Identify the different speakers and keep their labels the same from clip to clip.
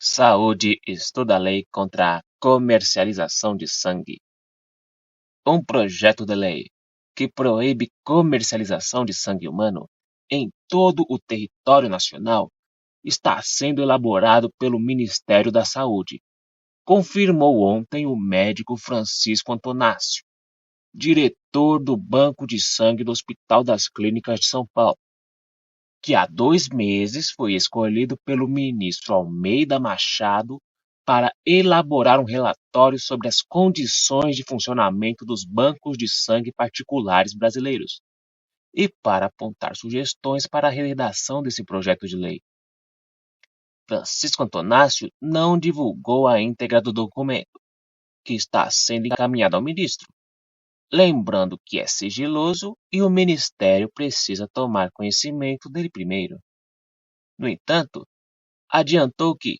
Speaker 1: Saúde estuda a lei contra a comercialização de sangue. Um projeto de lei que proíbe comercialização de sangue humano em todo o território nacional está sendo elaborado pelo Ministério da Saúde, confirmou ontem o médico Francisco Antonácio, diretor do Banco de Sangue do Hospital das Clínicas de São Paulo, que há 2 meses foi escolhido pelo ministro Almeida Machado para elaborar um relatório sobre as condições de funcionamento dos bancos de sangue particulares brasileiros e para apontar sugestões para a redação desse projeto de lei. Francisco Antonácio não divulgou a íntegra do documento, que está sendo encaminhado ao ministro, lembrando que é sigiloso e o ministério precisa tomar conhecimento dele primeiro. No entanto, adiantou que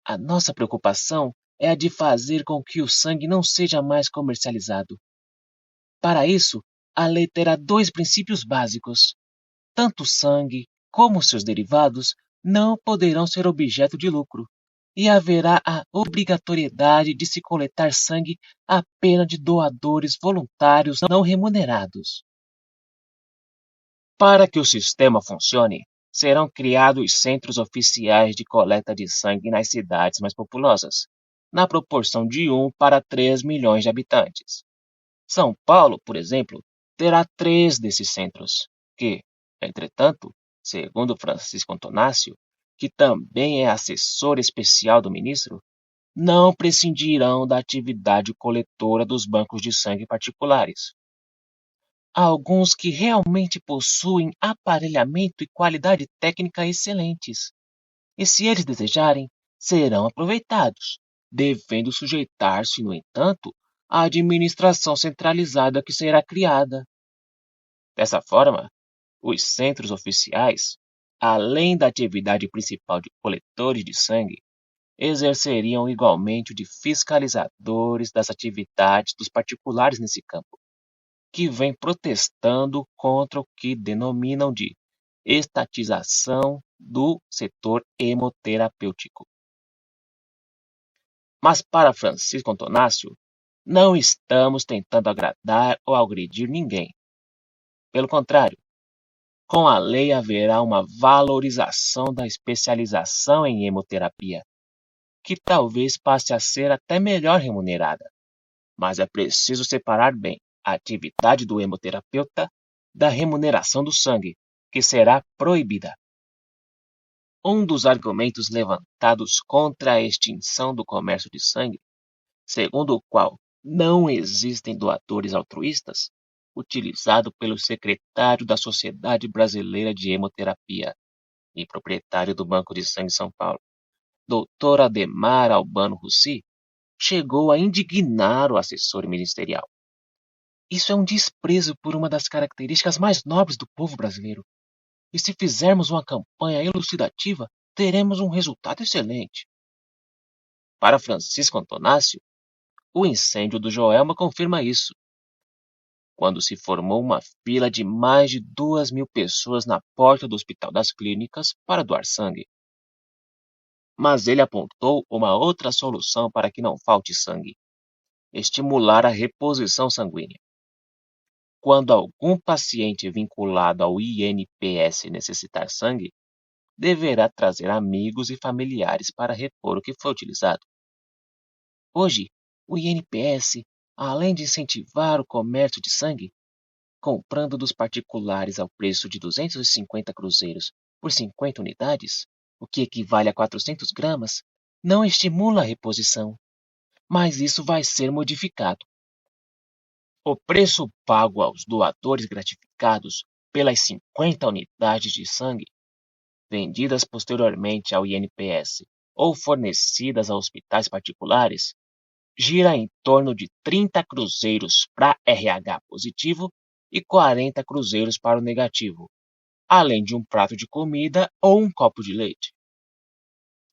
Speaker 1: a nossa preocupação é a de fazer com que o sangue não seja mais comercializado. Para isso, a lei terá 2 princípios básicos: tanto o sangue como seus derivados não poderão ser objeto de lucro, e haverá a obrigatoriedade de se coletar sangue apenas de doadores voluntários não remunerados. Para que o sistema funcione, serão criados centros oficiais de coleta de sangue nas cidades mais populosas, na proporção de 1 para 3 milhões de habitantes. São Paulo, por exemplo, terá 3 desses centros, que, entretanto, segundo Francisco Antonácio, que também é assessor especial do ministro, não prescindirão da atividade coletora dos bancos de sangue particulares. Há alguns que realmente possuem aparelhamento e qualidade técnica excelentes, e se eles desejarem, serão aproveitados, devendo sujeitar-se, no entanto, à administração centralizada que será criada. Dessa forma, os centros oficiais, além da atividade principal de coletores de sangue, exerceriam igualmente o de fiscalizadores das atividades dos particulares nesse campo, que vem protestando contra o que denominam de estatização do setor hemoterapêutico. Mas para Francisco Antonácio, não estamos tentando agradar ou agredir ninguém. Pelo contrário, com a lei haverá uma valorização da especialização em hemoterapia, que talvez passe a ser até melhor remunerada. Mas é preciso separar bem a atividade do hemoterapeuta da remuneração do sangue, que será proibida. Um dos argumentos levantados contra a extinção do comércio de sangue, segundo o qual não existem doadores altruístas, utilizado pelo secretário da Sociedade Brasileira de Hemoterapia e proprietário do Banco de Sangue São Paulo, Dr. Adhemar Albano Russi, chegou a indignar o assessor ministerial. Isso é um desprezo por uma das características mais nobres do povo brasileiro. E se fizermos uma campanha elucidativa, teremos um resultado excelente. Para Francisco Antonácio, o incêndio do Joelma confirma isso, quando se formou uma fila de mais de 2.000 pessoas na porta do Hospital das Clínicas para doar sangue. Mas ele apontou uma outra solução para que não falte sangue: estimular a reposição sanguínea. Quando algum paciente vinculado ao INPS necessitar sangue, deverá trazer amigos e familiares para repor o que foi utilizado. Hoje, o INPS, além de incentivar o comércio de sangue, comprando dos particulares ao preço de 250 cruzeiros por 50 unidades, o que equivale a 400 gramas, não estimula a reposição. Mas isso vai ser modificado. O preço pago aos doadores gratificados pelas 50 unidades de sangue, vendidas posteriormente ao INPS ou fornecidas a hospitais particulares, gira em torno de 30 cruzeiros para RH positivo e 40 cruzeiros para o negativo, além de um prato de comida ou um copo de leite.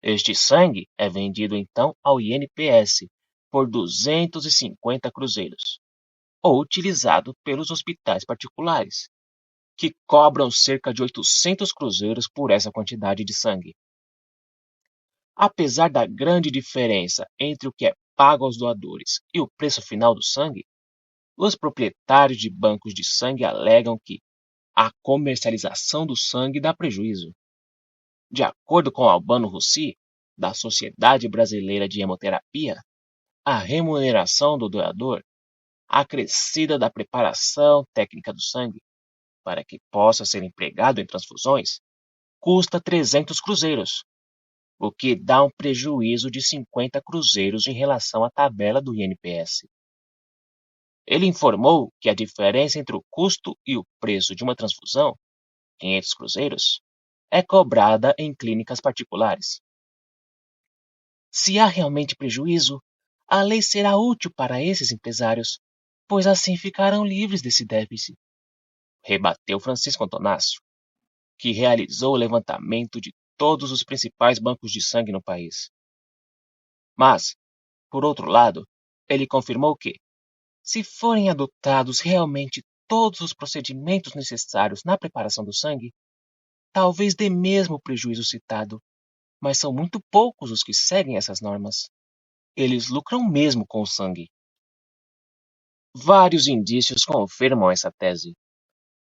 Speaker 1: Este sangue é vendido então ao INPS por 250 cruzeiros, ou utilizado pelos hospitais particulares, que cobram cerca de 800 cruzeiros por essa quantidade de sangue. Apesar da grande diferença entre o que é pago aos doadores e o preço final do sangue, os proprietários de bancos de sangue alegam que a comercialização do sangue dá prejuízo. De acordo com Albano Russi, da Sociedade Brasileira de Hemoterapia, a remuneração do doador, acrescida da preparação técnica do sangue, para que possa ser empregado em transfusões, custa 300 cruzeiros, o que dá um prejuízo de 50 cruzeiros em relação à tabela do INPS. Ele informou que a diferença entre o custo e o preço de uma transfusão, 500 cruzeiros, é cobrada em clínicas particulares. Se há realmente prejuízo, a lei será útil para esses empresários, pois assim ficarão livres desse déficit, rebateu Francisco Antonácio, que realizou o levantamento de todos os principais bancos de sangue no país. Mas, por outro lado, ele confirmou que, se forem adotados realmente todos os procedimentos necessários na preparação do sangue, talvez dê mesmo o prejuízo citado, mas são muito poucos os que seguem essas normas. Eles lucram mesmo com o sangue. Vários indícios confirmam essa tese.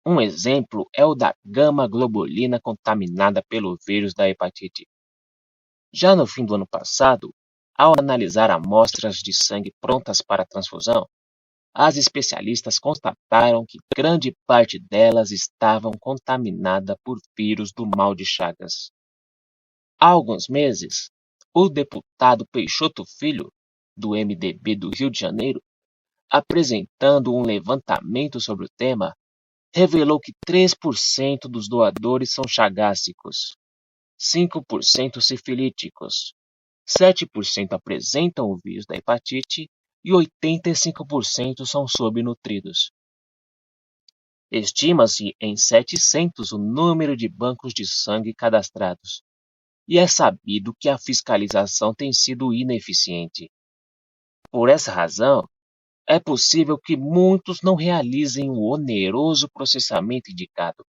Speaker 1: Um exemplo é o da gama-globulina contaminada pelo vírus da hepatite. Já no fim do ano passado, ao analisar amostras de sangue prontas para transfusão, as especialistas constataram que grande parte delas estavam contaminada por vírus do mal de Chagas. Há alguns meses, o deputado Peixoto Filho, do MDB do Rio de Janeiro, apresentando um levantamento sobre o tema, revelou que 3% dos doadores são chagássicos, 5% sifilíticos, 7% apresentam o vírus da hepatite e 85% são subnutridos. Estima-se em 700 o número de bancos de sangue cadastrados, e é sabido que a fiscalização tem sido ineficiente. Por essa razão, é possível que muitos não realizem o oneroso processamento indicado.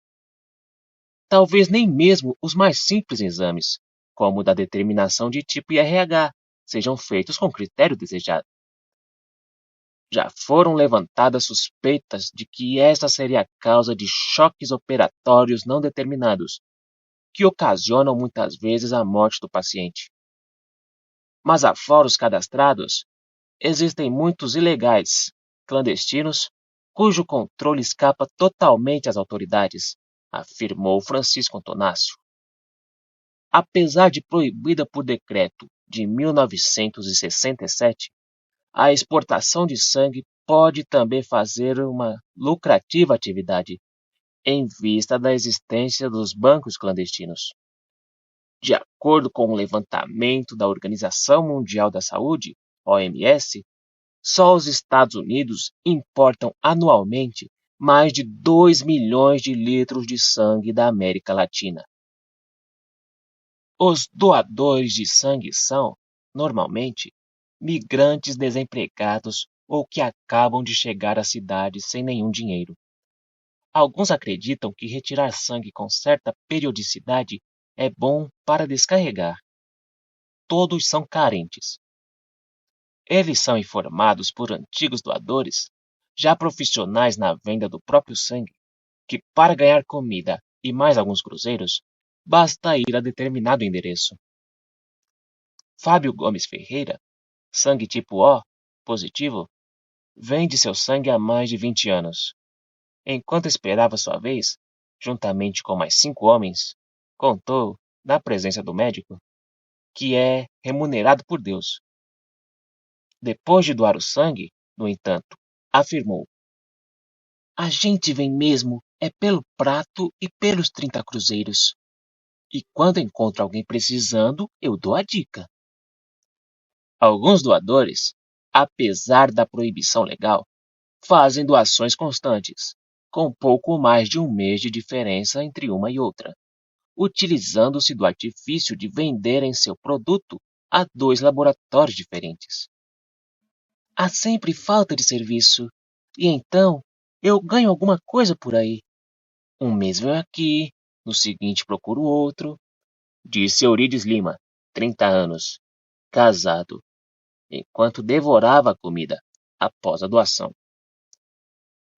Speaker 1: Talvez nem mesmo os mais simples exames, como o da determinação de tipo e RH, sejam feitos com o critério desejado. Já foram levantadas suspeitas de que esta seria a causa de choques operatórios não determinados, que ocasionam muitas vezes a morte do paciente. Mas afora os cadastrados, existem muitos ilegais, clandestinos, cujo controle escapa totalmente às autoridades, afirmou Francisco Antonácio. Apesar de proibida por decreto de 1967, a exportação de sangue pode também fazer uma lucrativa atividade, em vista da existência dos bancos clandestinos. De acordo com o levantamento da Organização Mundial da Saúde, OMS, só os Estados Unidos importam anualmente mais de 2 milhões de litros de sangue da América Latina. Os doadores de sangue são, normalmente, migrantes desempregados ou que acabam de chegar à cidade sem nenhum dinheiro. Alguns acreditam que retirar sangue com certa periodicidade é bom para descarregar. Todos são carentes. Eles são informados por antigos doadores, já profissionais na venda do próprio sangue, que para ganhar comida e mais alguns cruzeiros, basta ir a determinado endereço. Fábio Gomes Ferreira, sangue tipo O, positivo, vende seu sangue há mais de 20 anos. Enquanto esperava sua vez, juntamente com mais 5 homens, contou, na presença do médico, que é remunerado por Deus. Depois de doar o sangue, no entanto, afirmou: a gente vem mesmo é pelo prato e pelos 30 cruzeiros. E quando encontro alguém precisando, eu dou a dica. Alguns doadores, apesar da proibição legal, fazem doações constantes, com pouco mais de um mês de diferença entre uma e outra, utilizando-se do artifício de venderem seu produto a 2 laboratórios diferentes. Há sempre falta de serviço, e então eu ganho alguma coisa por aí. Um mês venho aqui, no seguinte procuro outro, disse Eurides Lima, 30 anos, casado, enquanto devorava a comida após a doação.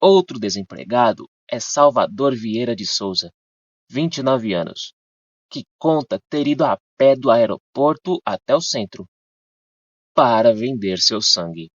Speaker 1: Outro desempregado é Salvador Vieira de Souza, 29 anos, que conta ter ido a pé do aeroporto até o centro para vender seu sangue.